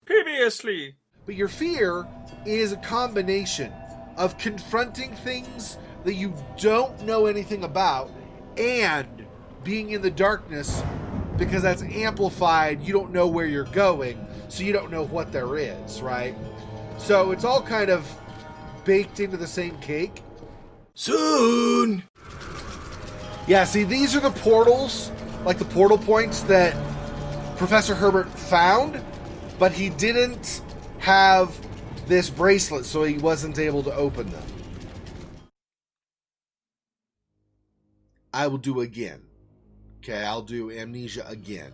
Previously. But your fear is a combination of confronting things that you don't know anything about and being in the darkness because that's amplified. You don't know where you're going, so you don't know what there is, right? So it's all kind of baked into the same cake. Soon! Yeah, see, these are the portals, like the portal points that Professor Herbert found, but he didn't have this bracelet, so he wasn't able to open them. I will do again. Okay, I'll do Amnesia again.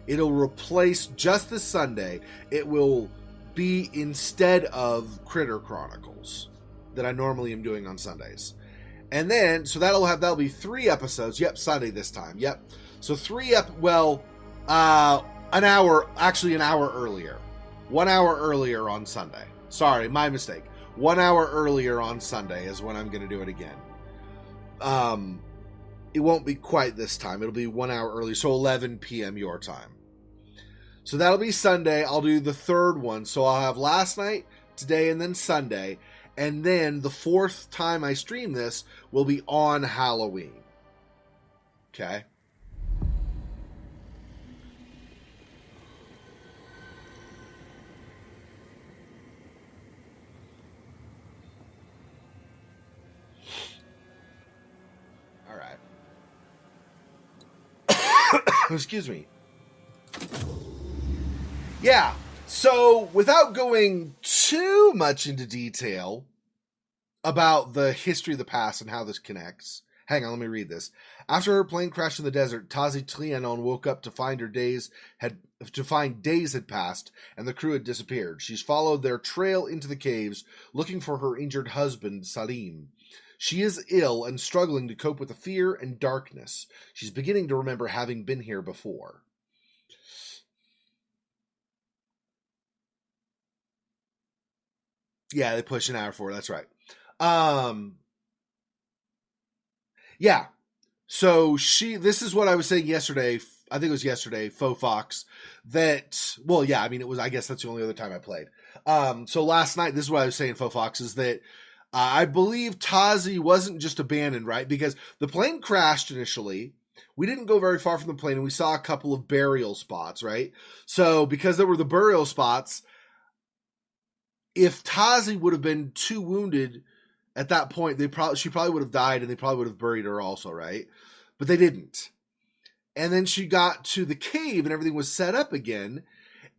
It'll replace just this Sunday. It will be instead of Critter Chronicles that I normally am doing on Sundays. And then, so that'll be 3 episodes. Yep, Sunday this time. Yep. So an hour earlier. 1 hour earlier on Sunday. Sorry, my mistake. 1 hour earlier on Sunday is when I'm going to do it again. It won't be quite this time. It'll be 1 hour early, so 11 p.m. your time. So that'll be Sunday. I'll do the third one. So I'll have last night, today, and then Sunday. And then the 4th time I stream this will be on Halloween. Okay? All right. Excuse me. Yeah. So, without going too much into detail about the history of the past and how this connects, hang on, let me read this. After her plane crashed in the desert, Tasi Trianon woke up to find days had passed and the crew had disappeared. She's followed their trail into the caves, looking for her injured husband, Salim. She is ill and struggling to cope with the fear and darkness. She's beginning to remember having been here before. Yeah, they push an hour for it. That's right. Yeah. So this is what I was saying yesterday. I think it was yesterday, Faux Fox, I guess that's the only other time I played. So last night, this is what I was saying, Faux Fox, is that I believe Tasi wasn't just abandoned, right? Because the plane crashed initially. We didn't go very far from the plane, and we saw a couple of burial spots, right? So because there were the burial spots, if Tasi would have been too wounded at that point, she probably would have died, and they probably would have buried her also, right? But they didn't. And then she got to the cave, and everything was set up again,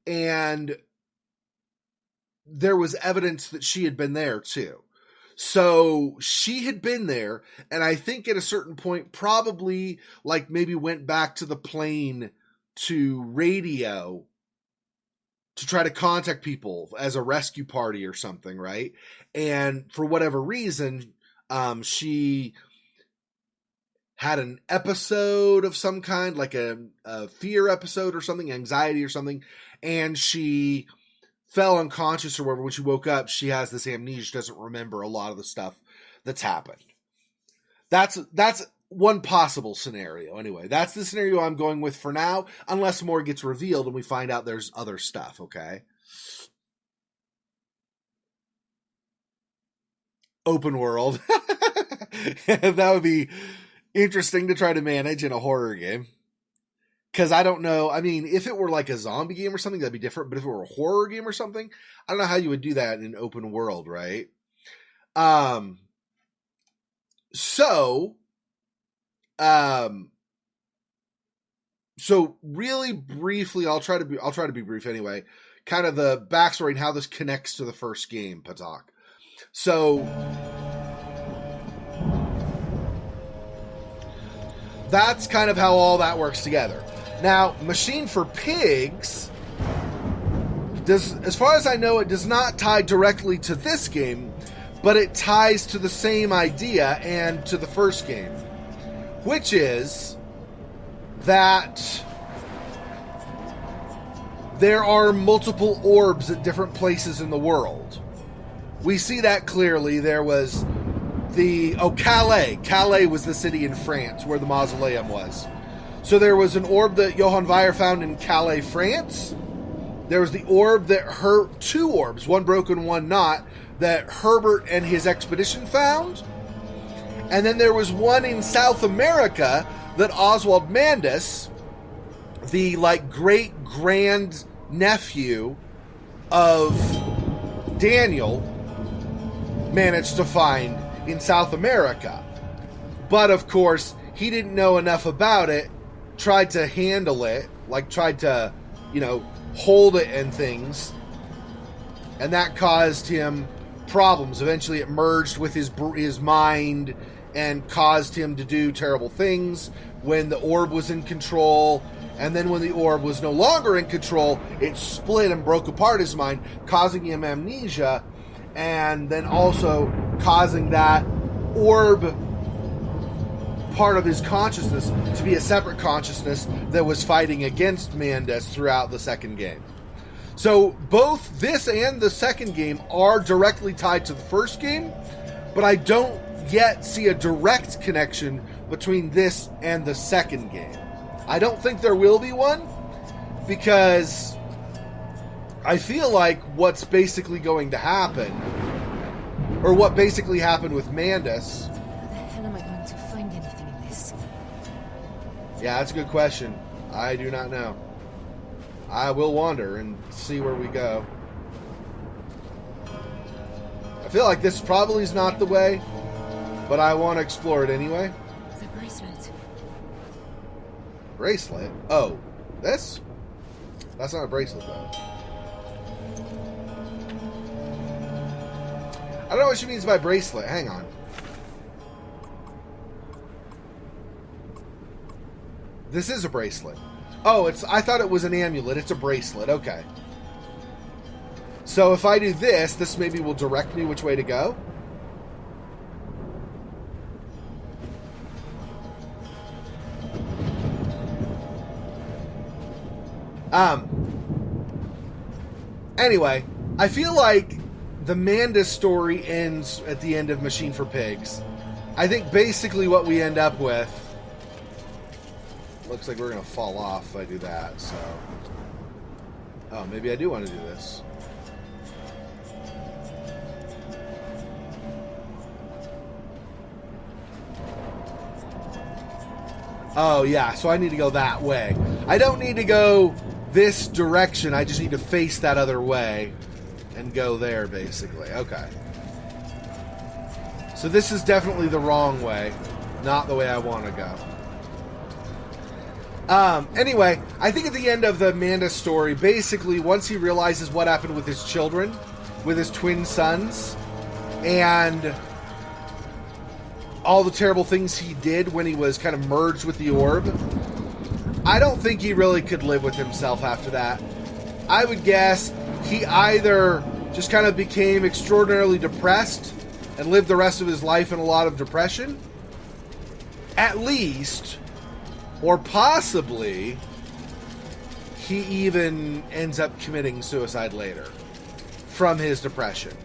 and there was evidence that she had been there too. So she had been there, and I think at a certain point, probably like maybe went back to the plane to radio to try to contact people as a rescue party or something, right? And for whatever reason, she had an episode of some kind, like a fear episode or something, anxiety or something, and she fell unconscious or whatever. When she woke up, she has this amnesia. She doesn't remember a lot of the stuff that's happened. That's one possible scenario. Anyway, that's the scenario I'm going with for now, unless more gets revealed and we find out there's other stuff, okay? Open world. That would be interesting to try to manage in a horror game. Because I don't know, I mean, if it were like a zombie game or something, that'd be different. But if it were a horror game or something, I don't know how you would do that in an open world, right? So really briefly, I'll try to be brief anyway. Kind of the backstory and how this connects to the first game, Patak. So that's kind of how all that works together. Now, Machine for Pigs as far as I know, it does not tie directly to this game, but it ties to the same idea and to the first game, which is that there are multiple orbs at different places in the world. We see that clearly. There was Calais. Calais was the city in France where the mausoleum was. So there was an orb that Johann Weyer found in Calais, France. There was the orb that two orbs, one broken, one not, that Herbert and his expedition found. And then there was one in South America that Oswald Mandus, the great grand nephew of Daniel, managed to find in South America. But of course, he didn't know enough about it, tried to handle it, tried to, hold it and things. And that caused him problems. Eventually it merged with his mind and caused him to do terrible things when the orb was in control. And then when the orb was no longer in control, it split and broke apart his mind, causing him amnesia, and then also causing that orb part of his consciousness to be a separate consciousness that was fighting against Mandus throughout the second game. So both this and the second game are directly tied to the first game, but I don't yet see a direct connection between this and the second game. I don't think there will be one, because I feel like what's basically going to happen, or what basically happened with Mandus. How the hell am I going to find anything in this? Yeah, that's a good question. I do not know. I will wander and see where we go. I feel like this probably is not the way, but I want to explore it anyway. The bracelet. Bracelet? Oh, this? That's not a bracelet, though. I don't know what she means by bracelet. Hang on. This is a bracelet. Oh, I thought it was an amulet. It's a bracelet. Okay. So if I do this maybe will direct me which way to go. Anyway, I feel like the Mandus story ends at the end of Machine for Pigs. I think basically what we end up with... Looks like we're going to fall off if I do that, so... Oh, maybe I do want to do this. Oh, yeah, so I need to go that way. I don't need to go this direction, I just need to face that other way and go there, basically. Okay. So this is definitely the wrong way, not the way I want to go. Anyway, I think at the end of the Mandus story, basically, once he realizes what happened with his children, with his twin sons, and all the terrible things he did when he was kind of merged with the orb, I don't think he really could live with himself after that. I would guess he either just kind of became extraordinarily depressed and lived the rest of his life in a lot of depression, at least, or possibly he even ends up committing suicide later from his depression.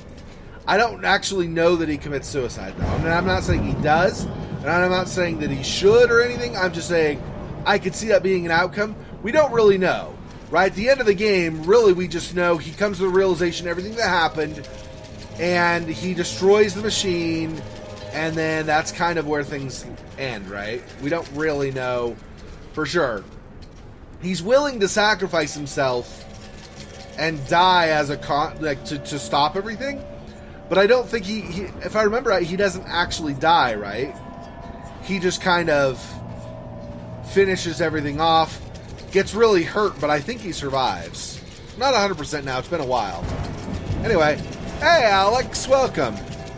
I don't actually know that he commits suicide, though. I mean, I'm not saying he does, and I'm not saying that he should or anything. I'm just saying I could see that being an outcome. We don't really know, right? At the end of the game, really, we just know he comes to the realization of everything that happened, and he destroys the machine, and then that's kind of where things end, right? We don't really know for sure. He's willing to sacrifice himself and die as a to stop everything, but I don't think he if I remember right, he doesn't actually die, right? He just kind of finishes everything off, gets really hurt, but I think he survives. Not 100% now, it's been a while. Anyway, hey Alex, welcome.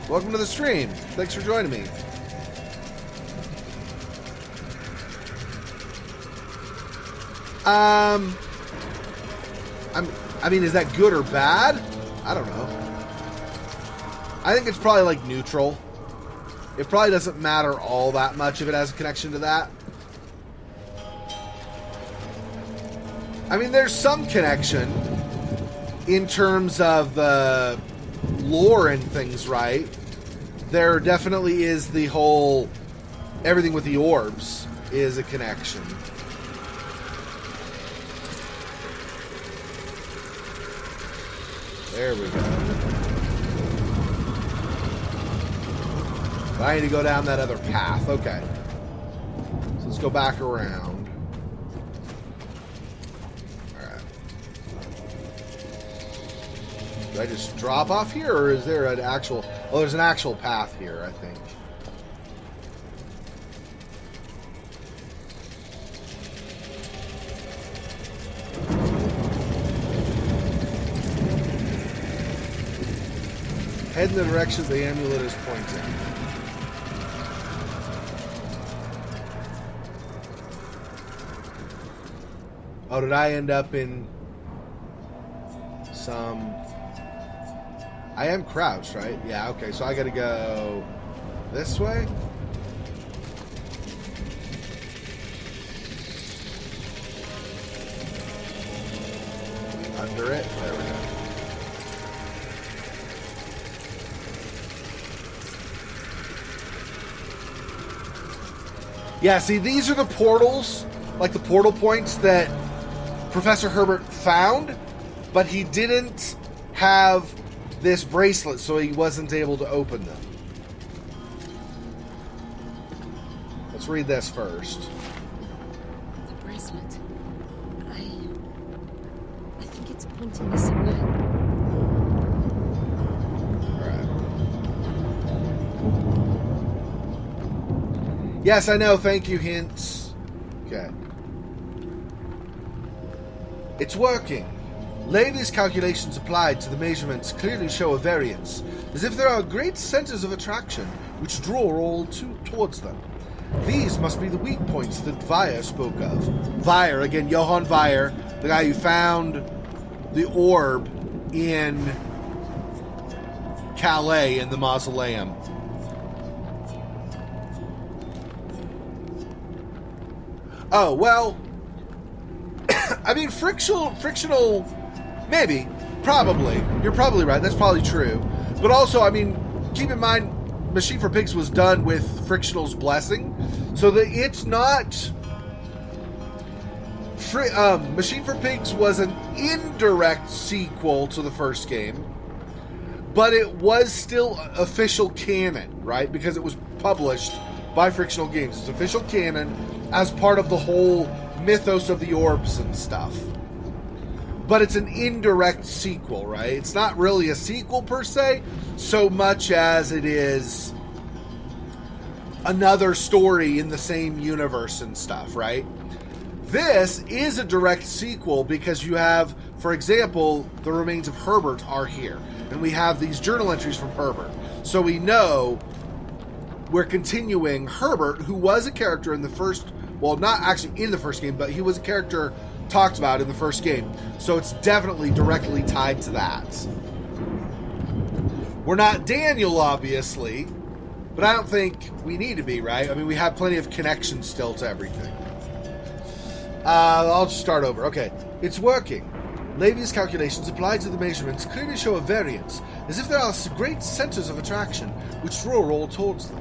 Welcome to the stream. Thanks for joining me. I mean, is that good or bad? I don't know. I think it's probably like neutral. It probably doesn't matter all that much if it has a connection to that. I mean, there's some connection in terms of the lore and things, right? There definitely is the whole everything with the orbs is a connection. There we go. I need to go down that other path. Okay. So let's go back around. Alright. Do I just drop off here, or is there an actual... Oh, there's an actual path here, I think. Head in the direction the amulet is pointing. Oh, did I end up in some... I am crouched, right? Yeah, okay, so I gotta go this way? Under it? There we go. Yeah, see, these are the portals, like the portal points that Professor Herbert found, but he didn't have this bracelet, so he wasn't able to open them. Let's read this first. The bracelet. I think it's pointing me somewhere. Yes, I know. Thank you, hints. Okay. It's working. Levy's calculations applied to the measurements clearly show a variance, as if there are great centers of attraction which draw all towards them. These must be the weak points that Weyer spoke of. Weyer, again, Johann Weyer, the guy who found the orb in Calais in the mausoleum. Oh, well, I mean, frictional, maybe, probably. You're probably right. That's probably true. But also, I mean, keep in mind, Machine for Pigs was done with Frictional's blessing, so that it's not... Machine for Pigs was an indirect sequel to the first game, but it was still official canon, right? Because it was published by Frictional Games. It's official canon as part of the whole mythos of the orbs and stuff. But it's an indirect sequel, right? It's not really a sequel per se, so much as it is another story in the same universe and stuff, right? This is a direct sequel because you have, for example, the remains of Herbert are here. And we have these journal entries from Herbert. So we know we're continuing Herbert, who was a character in the first... Well, not actually in the first game, but he was a character talked about in the first game. So it's definitely directly tied to that. We're not Daniel, obviously, but I don't think we need to be, right? I mean, we have plenty of connections still to everything. I'll just start over. Okay. It's working. Levy's calculations applied to the measurements clearly show a variance, as if there are great centers of attraction which draw all towards them.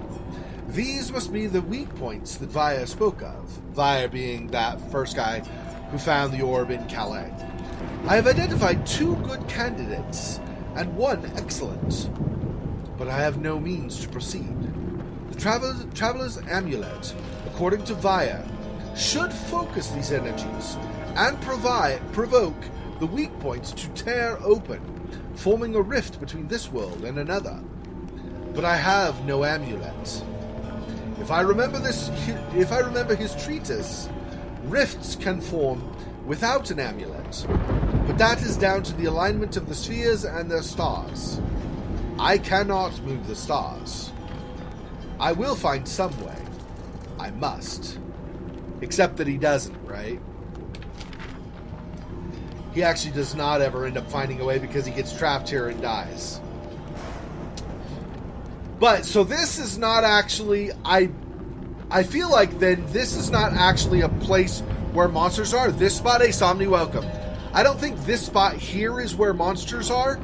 These must be the weak points that Weyer spoke of. Weyer being that first guy who found the orb in Calais. I have identified 2 good candidates, and 1 excellent, but I have no means to proceed. The Traveler's Amulet, according to Weyer, should focus these energies and provoke the weak points to tear open, forming a rift between this world and another. But I have no amulet. If I remember his treatise, rifts can form without an amulet, but that is down to the alignment of the spheres and their stars. I cannot move the stars. I will find some way. I must. Except that he doesn't, right? He actually does not ever end up finding a way because he gets trapped here and dies. But, so this is not actually... I feel like then this is not actually a place where monsters are. This spot, Somni, welcome. I don't think this spot here is where monsters are.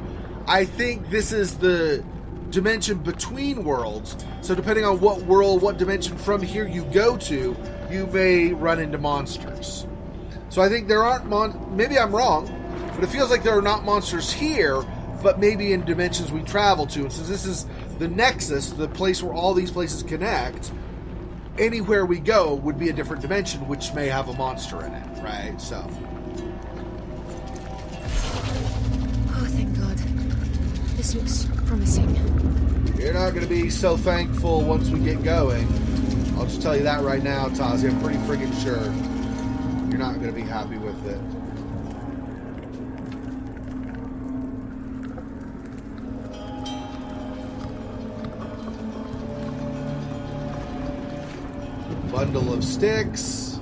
I think this is the dimension between worlds. So depending on what world, what dimension from here you go to, you may run into monsters. So I think there aren't maybe I'm wrong, but it feels like there are not monsters here, but maybe in dimensions we travel to. And since this is the nexus, the place where all these places connect, anywhere we go would be a different dimension, which may have a monster in it, right? So. Oh, thank God. This looks promising. You're not going to be so thankful once we get going. I'll just tell you that right now, Tasi. I'm pretty freaking sure you're not going to be happy with it. Bundle of sticks.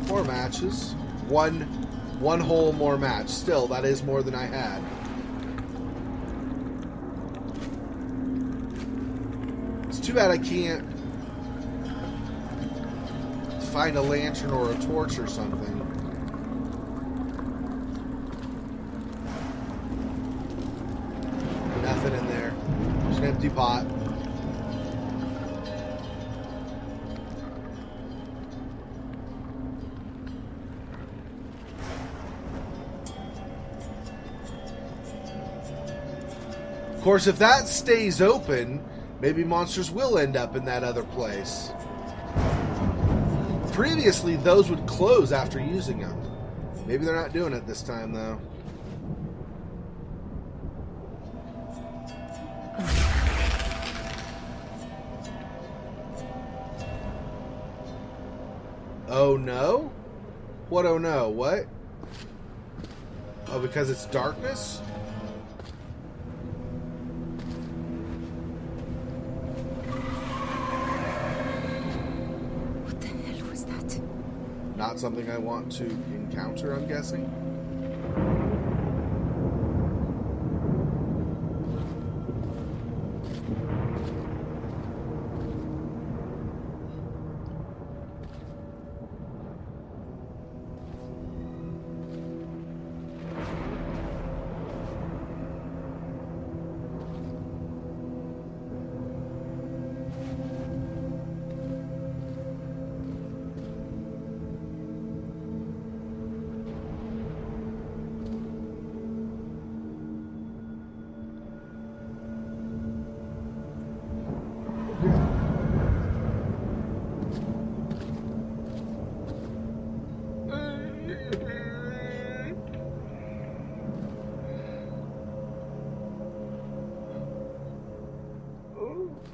More matches. One whole more match. Still, that is more than I had. It's too bad I can't find a lantern or a torch or something. Nothing in there. There's an empty pot. Of course, if that stays open, maybe monsters will end up in that other place. Previously, those would close after using them. Maybe they're not doing it this time, though. Oh no? What oh no? What? Oh, because it's darkness? What the hell was that? Not something I want to encounter, I'm guessing.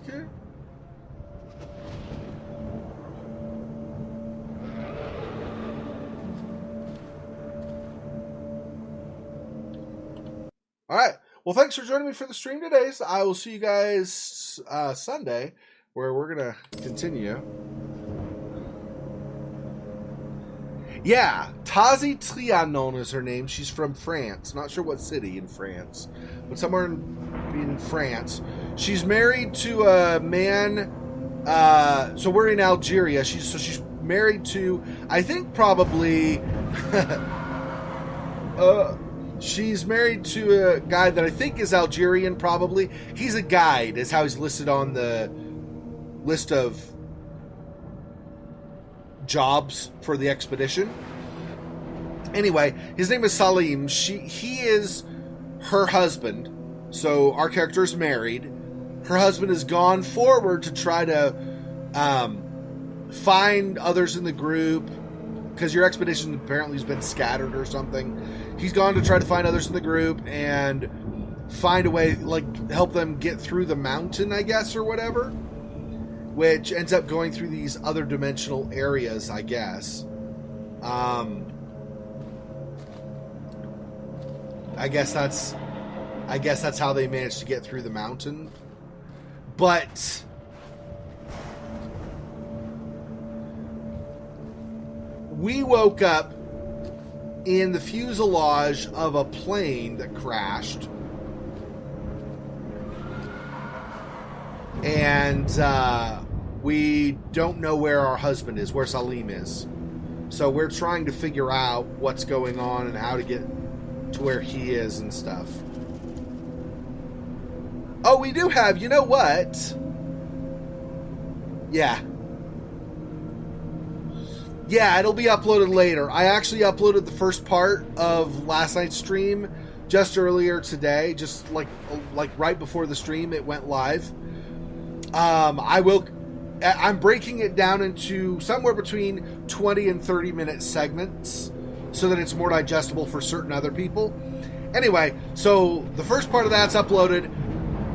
Okay. All right. Well, thanks for joining me for the stream today. So I will see you guys Sunday, where we're going to continue. Yeah, Tasi Trianon is her name. She's from France. Not sure what city in France, but somewhere in France. She's married to a man. So we're in Algeria. She's married to, I think, probably. She's married to a guy that I think is Algerian. Probably he's a guide, is how he's listed on the list of jobs for the expedition. Anyway, his name is Salim. He is her husband. So our character is married. Her husband has gone forward to try to find others in the group, because your expedition apparently has been scattered or something. He's gone to try to find others in the group and find a way, like, help them get through the mountain, I guess, or whatever, which ends up going through these other dimensional areas, I guess. I guess that's how they managed to get through the mountain. But we woke up in the fuselage of a plane that crashed. And we don't know where our husband is, where Salim is. So we're trying to figure out what's going on and how to get to where he is and stuff. Oh, we do have, you know what? Yeah. Yeah, it'll be uploaded later. I actually uploaded the first part of last night's stream just earlier today, just like right before the stream it went live. I'm breaking it down into somewhere between 20 and 30 minute segments so that it's more digestible for certain other people. Anyway, so the first part of that's uploaded.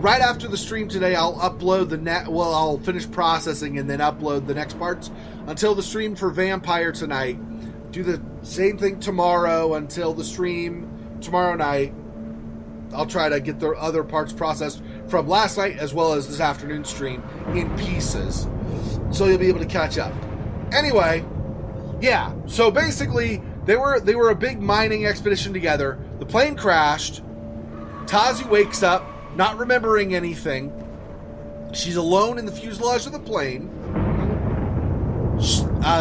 Right after the stream today, I'll upload I'll finish processing and then upload the next parts until the stream for Vampire tonight. Do the same thing tomorrow until the stream tomorrow night. I'll try to get the other parts processed from last night as well as this afternoon stream in pieces, so you'll be able to catch up. Anyway, yeah. So basically, they were a big mining expedition together. The plane crashed. Tasi wakes up, not remembering anything. She's alone in the fuselage of the plane.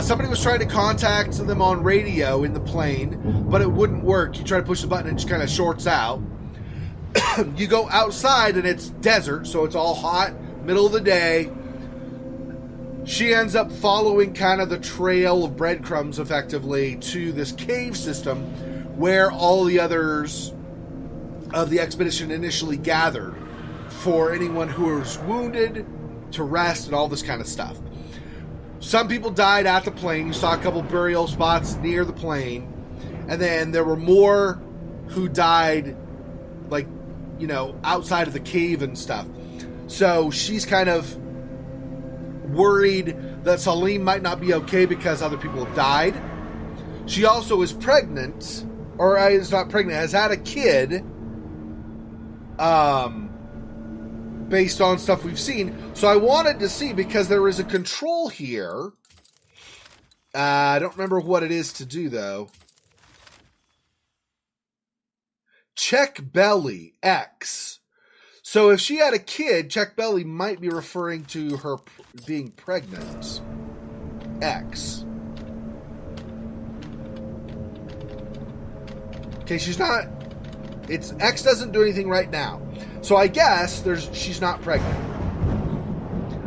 Somebody was trying to contact them on radio in the plane, but it wouldn't work. You try to push the button and it just kind of shorts out. You go outside and it's desert, so it's all hot, middle of the day. She ends up following kind of the trail of breadcrumbs, effectively, to this cave system where all the others of the expedition initially gathered for anyone who was wounded to rest and all this kind of stuff. Some people died at the plane. You saw a couple burial spots near the plane. And then there were more who died, like, you know, outside of the cave and stuff. So she's kind of worried that Salim might not be okay because other people have died. She also is pregnant, or is not pregnant, has had a kid, based on stuff we've seen. So I wanted to see, because there is a control here. I don't remember what it is to do, though. Check belly, X. So if she had a kid, check belly might be referring to her being pregnant. X. Okay, she's not... It's X doesn't do anything right now. So I guess she's not pregnant.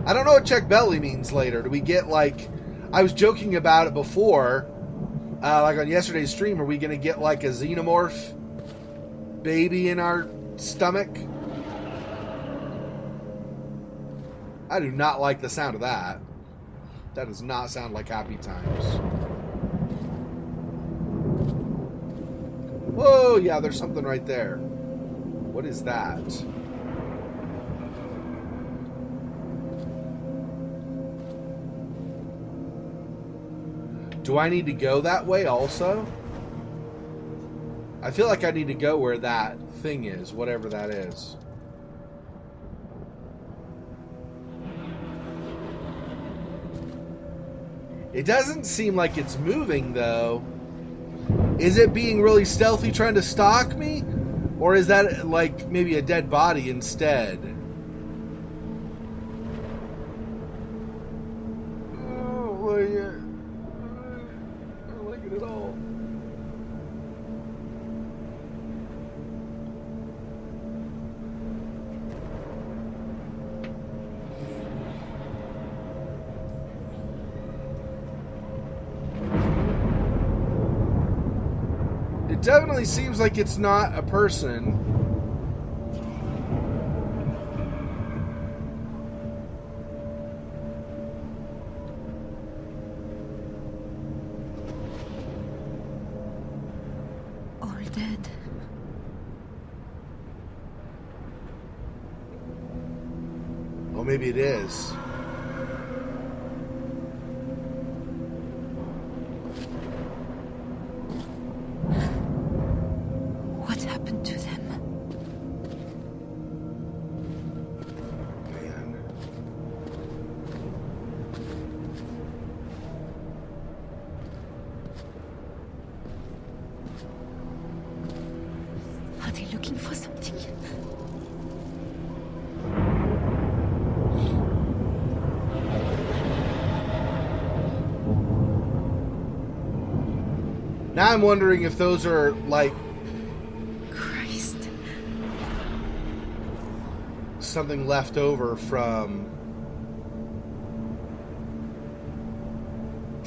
I don't know what check belly means later. Do we get, like... I was joking about it before, like on yesterday's stream. Are we going to get, like, a xenomorph baby in our stomach? I do not like the sound of that. That does not sound like happy times. Whoa, yeah, there's something right there. What is that? Do I need to go that way also? I feel like I need to go where that thing is, whatever that is. It doesn't seem like it's moving, though. Is it being really stealthy trying to stalk me? Or is that, like, maybe a dead body instead? Oh, yeah. I don't like it at all. It definitely seems like it's not a person. All dead. Well, maybe it is. What happened to them? Man. Are they looking for something? Now I'm wondering if those are, like, Christ. something left over from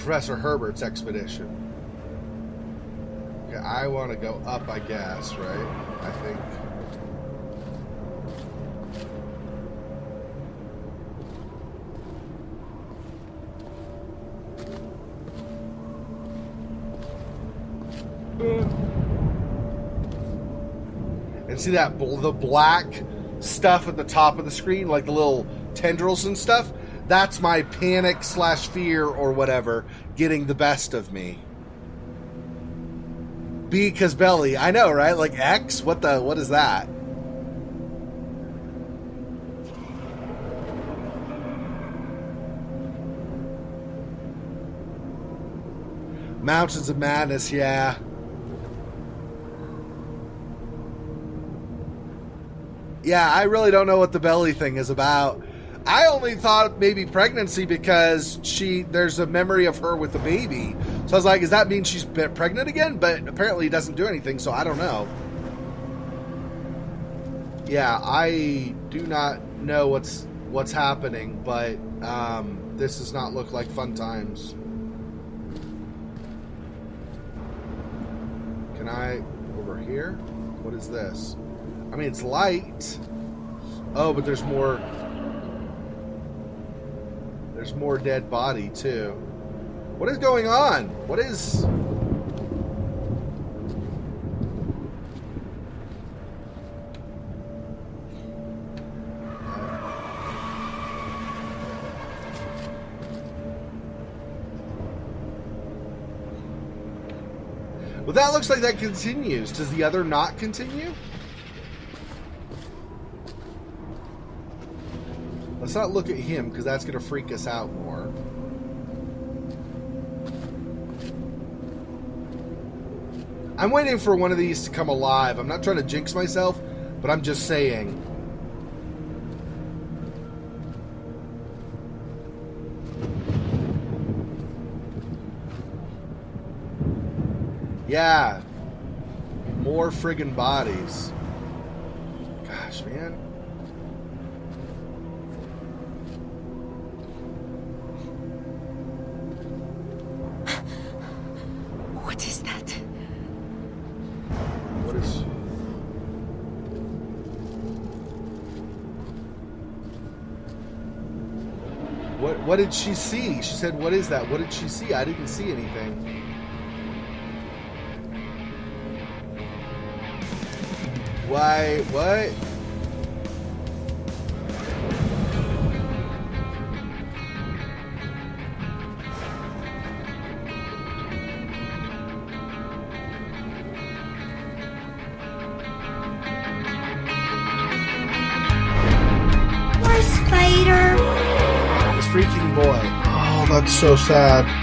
Professor Herbert's expedition. Okay, I want to go up, I guess, right? I think. And see that the black stuff at the top of the screen, like the little tendrils and stuff? That's my panic / fear or whatever getting the best of me. B because belly. I know, right? Like X? What is that? Mountains of Madness, yeah. Yeah, I really don't know what the belly thing is about. I only thought maybe pregnancy because there's a memory of her with the baby. So I was like, does that mean she's pregnant again? But apparently it doesn't do anything, so I don't know. Yeah, I do not know what's happening, but this does not look like fun times. Can I over here? What is this? I mean, it's light. Oh, but there's more. There's more dead body too. What is going on? What is? Well, that looks like that continues. Does the other not continue? Let's not look at him, because that's going to freak us out more. I'm waiting for one of these to come alive. I'm not trying to jinx myself, but I'm just saying. Yeah. More friggin' bodies. Gosh, man. What is that? What is... What did she see? She said, what is that? What did she see? I didn't see anything. Why? What? Poor spider. This freaking boy. Oh, that's so sad.